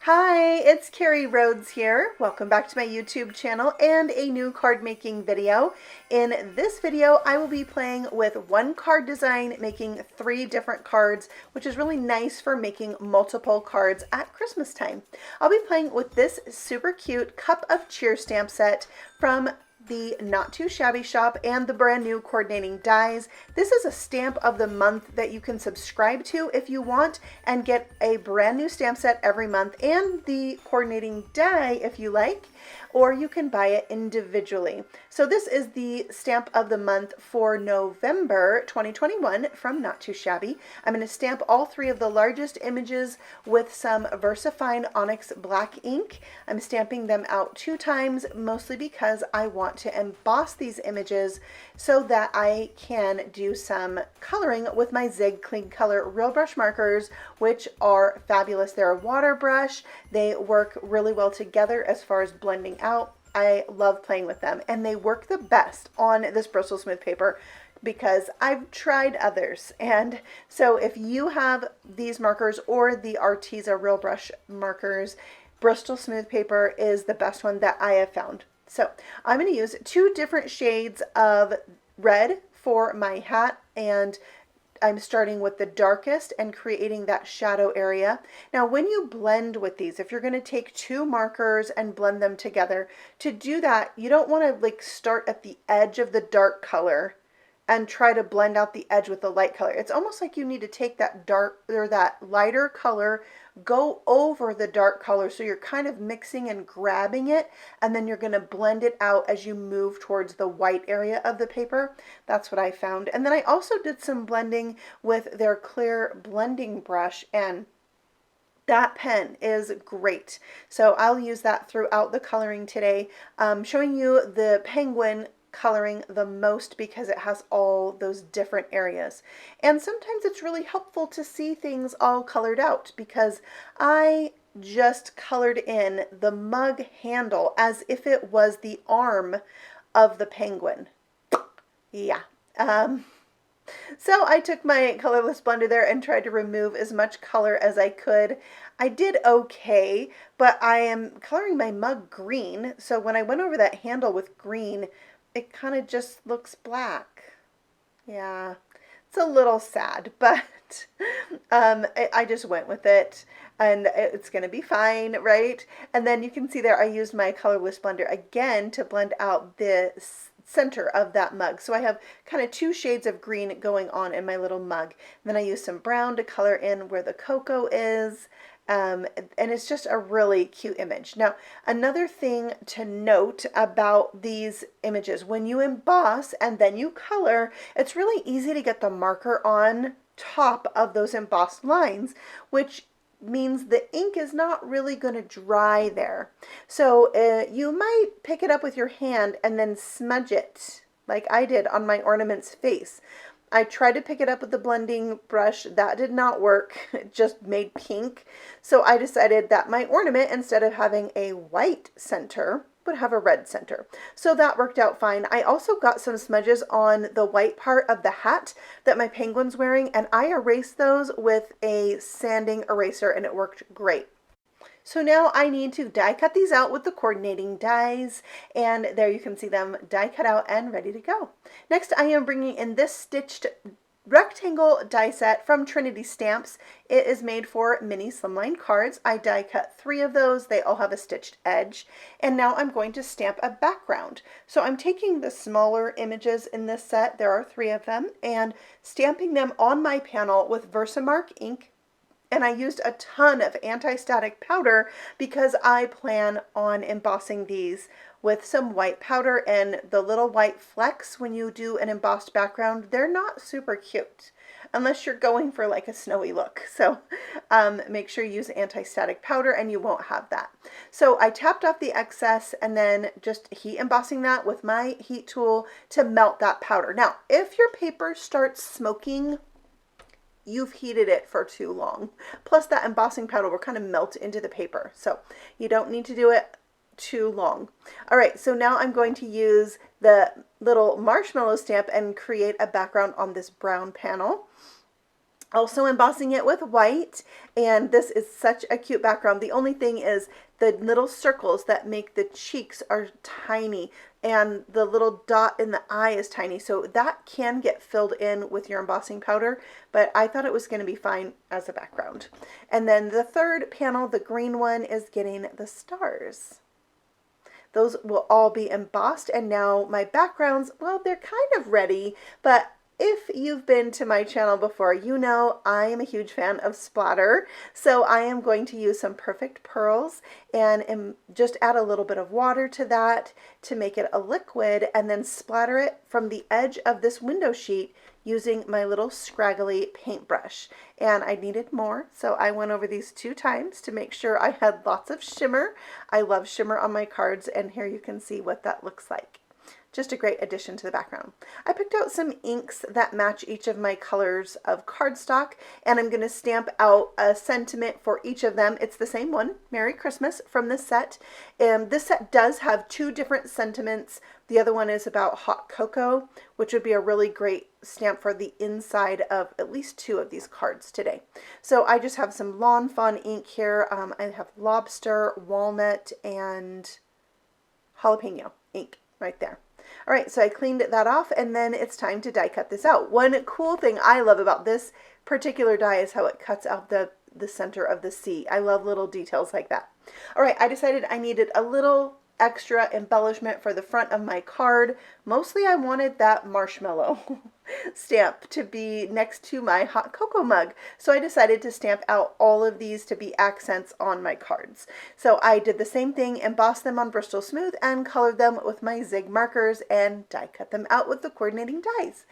Hi, it's Carrie Rhodes here. Welcome back to my YouTube channel and a new card making video. In this video, I will be playing with one card design, making 3 different cards, which is really nice for making multiple cards at Christmas time. I'll be playing with this super cute Cup of Cheer stamp set from the Not Too Shabby shop and the brand new coordinating dies. This is a stamp of the month that you can subscribe to if you want and get a brand new stamp set every month and the coordinating die if you like, or you can buy it individually. So this is the stamp of the month for November 2021 from Not Too Shabby. I'm going to stamp all 3 of the largest images with some VersaFine Onyx black ink. I'm stamping them out 2 times, mostly because I want to emboss these images so that I can do some coloring with my Zig Clean Color Real Brush markers, which are fabulous. They're a water brush. They work really well together as far as blending out. I love playing with them, and they work the best on this Bristol Smooth paper because I've tried others. And so if you have these markers or the Arteza Real Brush markers, Bristol Smooth paper is the best one that I have found. So I'm going to use 2 different shades of red for my hat, and I'm starting with the darkest and creating that shadow area. Now, when you blend with these, if you're going to take 2 markers and blend them together, to do that, you don't want to like start at the edge of the dark color and try to blend out the edge with the light color. It's almost like you need to take that dark or that lighter color, go over the dark color, so you're kind of mixing and grabbing it, and then you're going to blend it out as you move towards the white area of the paper. That's what I found. And then I also did some blending with their clear blending brush, and that pen is great. So I'll use that throughout the coloring today, showing you the penguin coloring the most because it has all those different areas. And sometimes it's really helpful to see things all colored out, because I just colored in the mug handle as if it was the arm of the penguin. Yeah. So I took my colorless blender there and tried to remove as much color as I could. I did okay, but I am coloring my mug green, so when I went over that handle with green, it kind of just looks black. Yeah, it's a little sad, but I just went with it, and it's going to be fine, right? And then you can see there I used my colorless blender again to blend out the center of that mug. So I have kind of 2 shades of green going on in my little mug. And then I used some brown to color in where the cocoa is. And it's just a really cute image. Now, another thing to note about these images, when you emboss and then you color, it's really easy to get the marker on top of those embossed lines, which means the ink is not really going to dry there. So you might pick it up with your hand and then smudge it like I did on my ornament's face. I tried to pick it up with the blending brush. That did not work. It just made pink. So I decided that my ornament, instead of having a white center, would have a red center. So that worked out fine. I also got some smudges on the white part of the hat that my penguin's wearing, and I erased those with a sanding eraser, and it worked great. So now I need to die cut these out with the coordinating dies, and there you can see them die cut out and ready to go. Next, I am bringing in this stitched rectangle die set from Trinity Stamps. It is made for Mini Slimline Cards. I die cut 3 of those. They all have a stitched edge. And now I'm going to stamp a background. So I'm taking the smaller images in this set, there are 3 of them, and stamping them on my panel with Versamark ink. And I used a ton of anti-static powder because I plan on embossing these with some white powder, and the little white flecks when you do an embossed background, they're not super cute unless you're going for like a snowy look. So make sure you use anti-static powder and you won't have that. So I tapped off the excess and then just heat embossing that with my heat tool to melt that powder. Now, if your paper starts smoking, you've heated it for too long. Plus that embossing powder will kind of melt into the paper. So you don't need to do it too long. All right, so now I'm going to use the little marshmallow stamp and create a background on this brown panel. Also embossing it with white, and this is such a cute background. The only thing is the little circles that make the cheeks are tiny, and the little dot in the eye is tiny, so that can get filled in with your embossing powder, but I thought it was going to be fine as a background. And then the third panel, the green one, is getting the stars. Those will all be embossed, and now my backgrounds, well, they're kind of ready, but if you've been to my channel before, you know I am a huge fan of splatter. So I am going to use some Perfect Pearls and just add a little bit of water to that to make it a liquid, and then splatter it from the edge of this window sheet using my little scraggly paintbrush. And I needed more, so I went over these 2 times to make sure I had lots of shimmer. I love shimmer on my cards, and here you can see what that looks like. Just a great addition to the background. I picked out some inks that match each of my colors of cardstock, and I'm going to stamp out a sentiment for each of them. It's the same one, Merry Christmas, from this set. This set does have 2 different sentiments. The other one is about hot cocoa, which would be a really great stamp for the inside of at least 2 of these cards today. So I just have some Lawn Fawn ink here. I have lobster, walnut, and jalapeno ink right there. All right, so I cleaned that off, and then it's time to die cut this out. One cool thing I love about this particular die is how it cuts out the center of the C. I love little details like that. All right, I decided I needed a little extra embellishment for the front of my card. Mostly I wanted that marshmallow stamp to be next to my hot cocoa mug. So I decided to stamp out all of these to be accents on my cards. So I did the same thing, embossed them on Bristol Smooth and colored them with my Zig markers and die cut them out with the coordinating dies.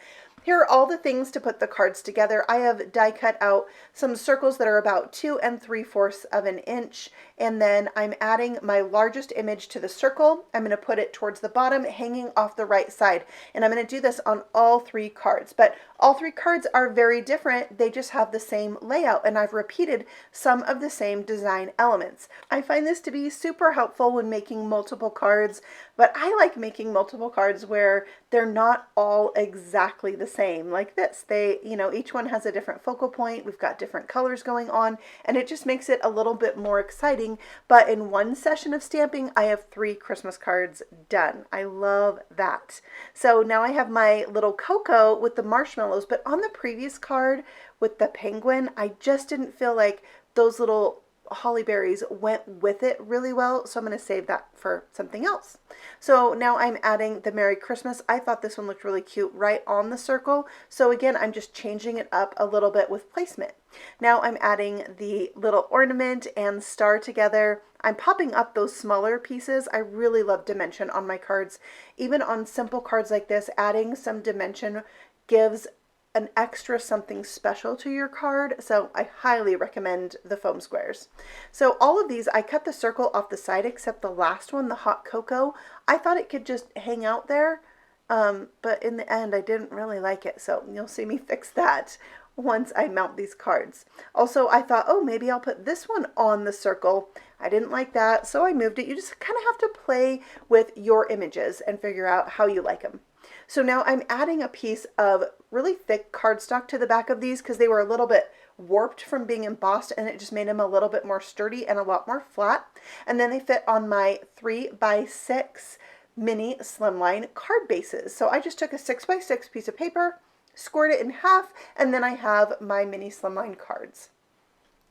Here are all the things to put the cards together. I have die cut out some circles that are about 2 3/4 of an inch, and then I'm adding my largest image to the circle. I'm going to put it towards the bottom, hanging off the right side, and I'm going to do this on all 3 cards. But all 3 cards are very different. They just have the same layout, and I've repeated some of the same design elements. I find this to be super helpful when making multiple cards, but I like making multiple cards where they're not all exactly the same like this. They, you know, each one has a different focal point. We've got different colors going on, and it just makes it a little bit more exciting. But in one session of stamping, I have 3 Christmas cards done. I love that. So now I have my little cocoa with the marshmallows, but on the previous card with the penguin, I just didn't feel like those little holly berries went with it really well, so I'm going to save that for something else. So now I'm adding the Merry Christmas. I thought this one looked really cute right on the circle, so again I'm just changing it up a little bit with placement. Now I'm adding the little ornament and star together. I'm popping up those smaller pieces. I really love dimension on my cards. Even on simple cards like this, adding some dimension gives an extra something special to your card, so I highly recommend the foam squares. So all of these, I cut the circle off the side except the last one, the hot cocoa. I thought it could just hang out there, but in the end I didn't really like it, so you'll see me fix that once I mount these cards. Also, I thought, oh, maybe I'll put this one on the circle. I didn't like that, so I moved it. You just kind of have to play with your images and figure out how you like them. So now I'm adding a piece of really thick cardstock to the back of these because they were a little bit warped from being embossed, and it just made them a little bit more sturdy and a lot more flat. And then they fit on my 3x6 mini slimline card bases. So I just took a 6x6 piece of paper, scored it in half, and then I have my mini slimline cards.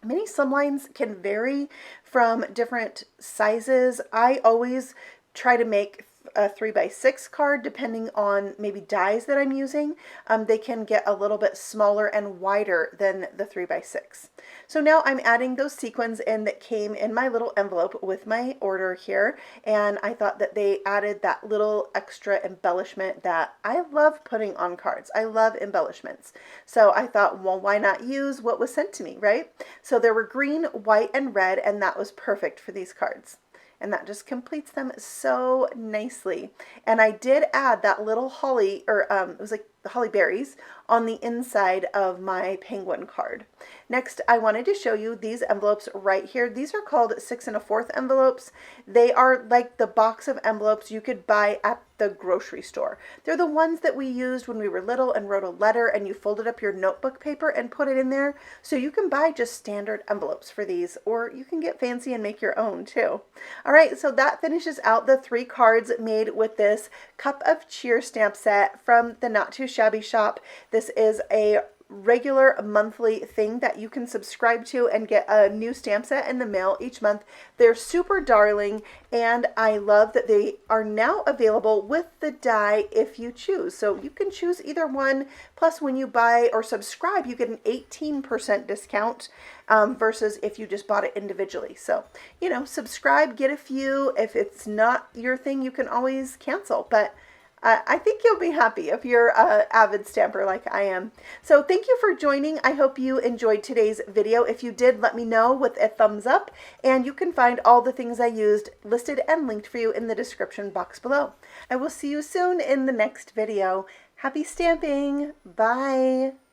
Mini slimlines can vary from different sizes. I always try to make a 3x6 card depending on maybe dies that I'm using. They can get a little bit smaller and wider than the 3x6. So now I'm adding those sequins in that came in my little envelope with my order here, and I thought that they added that little extra embellishment that I love putting on cards. I love embellishments. So I thought, well, why not use what was sent to me, right? So there were green, white, and red, and that was perfect for these cards. And that just completes them so nicely. And I did add that little holly, or it was like the holly berries, on the inside of my penguin card. Next, I wanted to show you these envelopes right here. These are called 6 1/4 envelopes. They are like the box of envelopes you could buy at the grocery store. They're the ones that we used when we were little and wrote a letter and you folded up your notebook paper and put it in there. So you can buy just standard envelopes for these, or you can get fancy and make your own too. All right, so that finishes out the 3 cards made with this Cup of Cheer stamp set from the Not Too Shabby shop. This is a regular monthly thing that you can subscribe to and get a new stamp set in the mail each month. They're super darling, and I love that they are now available with the die if you choose. So you can choose either one, plus when you buy or subscribe you get an 18% discount versus if you just bought it individually. So, you know, subscribe, get a few. If it's not your thing, you can always cancel, but I think you'll be happy if you're an avid stamper like I am. So thank you for joining. I hope you enjoyed today's video. If you did, let me know with a thumbs up, and you can find all the things I used listed and linked for you in the description box below. I will see you soon in the next video. Happy stamping! Bye!